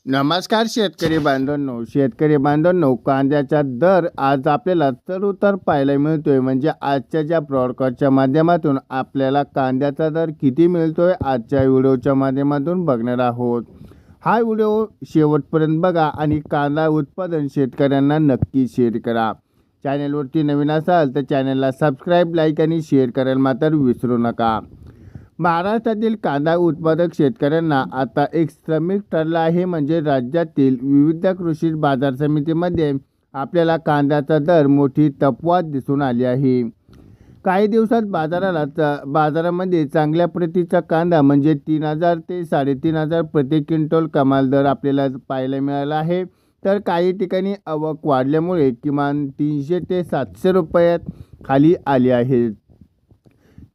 नमस्कार शेतकरी बांधवांनो, कांद्याचा दर आज आपल्याला चढ-उतार पाहायला मिळतोय. म्हणजे आजच्या ज्या ब्रॉडकास्टच्या माध्यमातून आपल्याला कांद्याचा दर किती मिळतोय आजच्या व्हिडिओच्या माध्यमातून बघणार आहोत. हा व्हिडिओ शेवटपर्यंत बघा आणि कांदा उत्पादन शेतकऱ्यांना नक्की शेअर करा. चॅनलवरती नवीन असाल तर चॅनलला सबस्क्राईब, लाईक आणि शेअर करायला मात्र विसरू नका. महाराष्ट्रातील कांदा उत्पादक शेतकऱ्यांना आता एक श्रमिक ठरला आहे. म्हणजे राज्यातील विविध कृषी बाजार समितीमध्ये आपल्याला कांद्याचा दर मोठी तफावत दिसून आली आहे. काही दिवसात बाजारामध्ये चांगल्या प्रतीचा कांदा म्हणजे 3,000 ते 3,500 प्रति क्विंटल कमाल दर आपल्याला पाहायला मिळाला आहे. तर काही ठिकाणी आवक वाढल्यामुळे किमान 300 ते 700 रुपयात खाली आली आहे.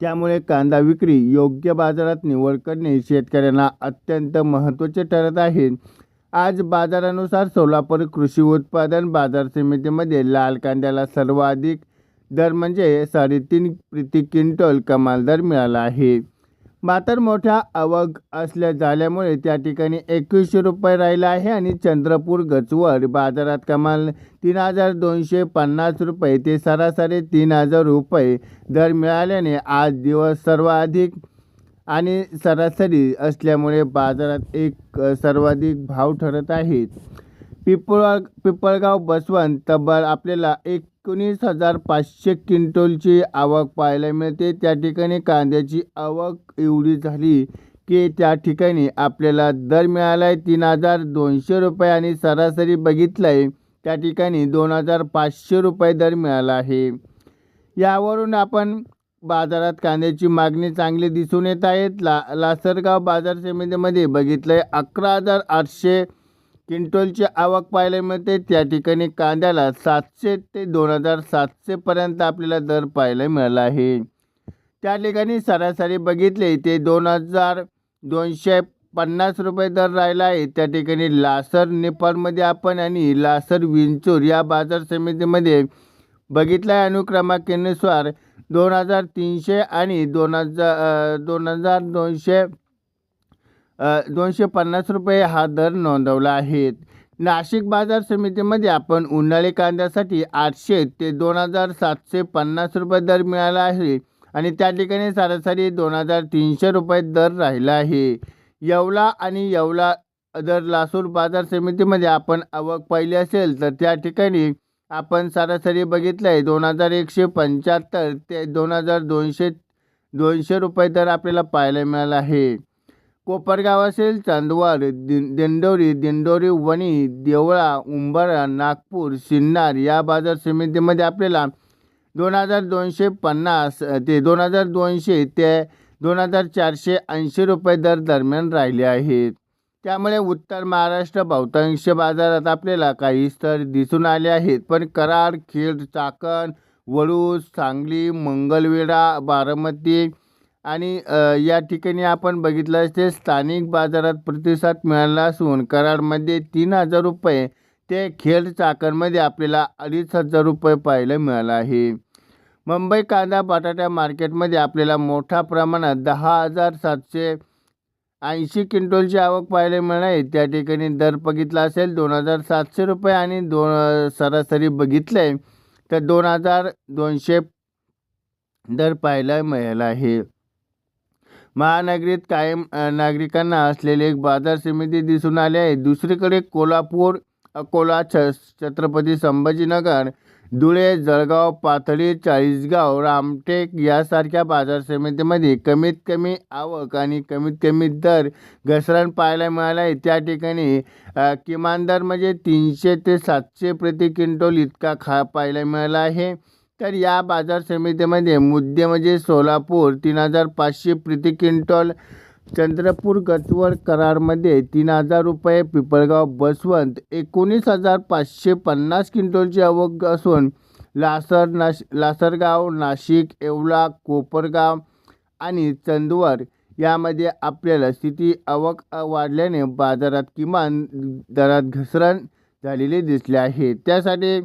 त्यामुळे कांदा विक्री योग्य बाजारात निवड करणे शेतकऱ्यांना अत्यंत महत्त्वाचे ठरत आहे. आज बाजारानुसार सोलापूर कृषी उत्पादन बाजार समितीमध्ये लाल कांद्याला सर्वाधिक दर म्हणजे 3.5 प्रति क्विंटल कमाल दर मिळाला आहे. मात्र मोठ्या आवक झाल्यामुळे त्या ठिकाणी 2100 रुपये राहिला आहे आणि चंद्रपूर गचवड बाजारात कमाल 3,250 रुपये ते सरासरी 3,000 रुपये दर मिळाल्याने आज दिवस सर्वाधिक आणि सरासरी असल्यामुळे बाजारात एक सर्वाधिक भाव ठरत आहेत. पिपळगाव बसवंत तब्बल आपल्याला 19,500 क्विंटलची आवक पाहायला मिळते. त्या ठिकाणी कांद्याची आवक एवढी झाली की त्या ठिकाणी आपल्याला दर मिळाला आहे 3,200 रुपये आणि सरासरी बघितलं आहे त्या ठिकाणी 2,500 रुपये दर मिळाला आहे. यावरून आपण बाजारात कांद्याची मागणी चांगली दिसून येत आहेत. लासलगाव बाजार समितीमध्ये बघितलं आहे 11,800 क्विंटलची आवक पाहायला मिळते. त्या ठिकाणी कांद्याला 700 ते 2,700 पर्यंत आपल्याला दर पाहायला मिळाला आहे. त्या ठिकाणी सरासरी बघितले ते 2,250 रुपये दर राहिला आहे. त्या ठिकाणी लासर निपाणमध्ये आपण आणि लासर विंचूर या बाजार समितीमध्ये बघितलं आहे अनुक्रमांकानुसार 2,300 आणि 2,250 रुपये हा दर नोंदवला आहे. नाशिक बाजार समितीमध्ये आपण उन्हाळी कांद्यासाठी 800 ते 2,750 रुपये दर मिळाला आहे आणि त्या ठिकाणी सरासरी 2,300 रुपये दर राहिला आहे. येवला दर लासूर बाजार समितीमध्ये आपण आवक पाहिली असेल तर त्या ठिकाणी आपण सरासरी बघितलं आहे 2,175 ते 2,200 रुपये दर आपल्याला पाहायला मिळाला आहे. कोपरगाव असेल, चांदवड, दिंडोरी, वणी, देवळा, उंबरा, नागपूर, सिन्नर या बाजार समितीमध्ये आपल्याला 2,250 ते 2,200 ते 2,480 रुपये दर दरम्यान राहिले आहेत. त्यामुळे उत्तर महाराष्ट्र बहुतांश बाजारात आपल्याला काही स्तर दिसून आले आहेत. पण कराड, खेड, चाकण, वळूज, सांगली, मंगळवेढा, बारामती आणि या ठिकाणी आपण बघितलं असते स्थानिक बाजारात प्रतिसाद मिळाला असून कराडमध्ये 3,000 रुपये ते खेड चाकणमध्ये आपल्याला 2,500 रुपये पाहायला मिळाला आहे. मुंबई कांदा बटाटा मार्केटमध्ये आपल्याला मोठ्या प्रमाणात 10,780 क्विंटलची आवक पाहायला मिळणार आहे. त्या ठिकाणी दर बघितला असेल 2,700 रुपये आणि सरासरी बघितले तर 2,200 दर पाहायला मिळाला आहे. महानगरीत कायम नागरिकांना असलेले एक बाजार समिती दिसून आले आहे. दुसरीकडे कोल्हापूर, अकोला, छत्रपती संभाजीनगर, धुळे, जळगाव, पाथरी, चाळीसगाव, रामटेक यासारख्या बाजार समितीमध्ये कमीत कमी आवक आणि कमीत कमी दर घसरण पाहायला मिळाला आहे. त्या ठिकाणी किमान दर म्हणजे 300 ते 700 प्रति क्विंटल इतका पाहायला मिळाला आहे. तर या बाजार समितीमध्ये मुद्दे म्हणजे सोलापूर 3,500 प्रति क्विंटल, चंद्रपूर गचवड कराडमध्ये 3,000 रुपये, पिपळगाव बसवंत 19,550 क्विंटलची आवक असून लासरगाव, नाशिक, येवला, कोपरगाव आणि चांदवड यामध्ये आपल्याला स्थिती आवक वाढल्याने बाजारात किमान दरात घसरण झालेली दिसली आहे. त्यासाठी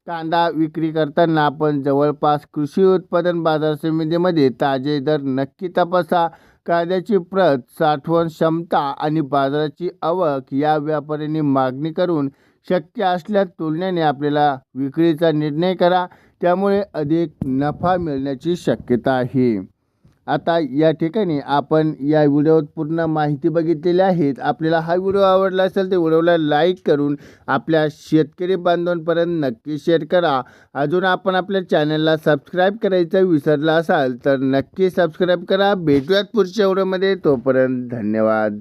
कांदा विक्री करताना आपण जवळपास कृषी उत्पादन बाजार समितीमध्ये ताजे दर नक्की तपासा. कांद्याची प्रत, साठवण क्षमता आणि बाजाराची आवक या व्यापाऱ्यांनी मागणी करून शक्य असल्यास तुलनेने आपल्याला विक्रीचा निर्णय करा, त्यामुळे अधिक नफा मिळण्याची शक्यता आहे. आता या ठिकाणी आपण या व्हिडिओत पूर्ण माहिती बघितलेली आहे. आपल्याला हा व्हिडिओ आवडला असेल तर व्हिडिओला लाईक करून आपल्या शेतकरी बांधवांपर्यंत नक्की शेअर करा. अजून आपण आपल्या चॅनलला सबस्क्राईब करायचं विसरला असाल तर नक्की सबस्क्राईब करा. भेटूयात पुढच्या व्हिडिओमध्ये. तोपर्यंत धन्यवाद.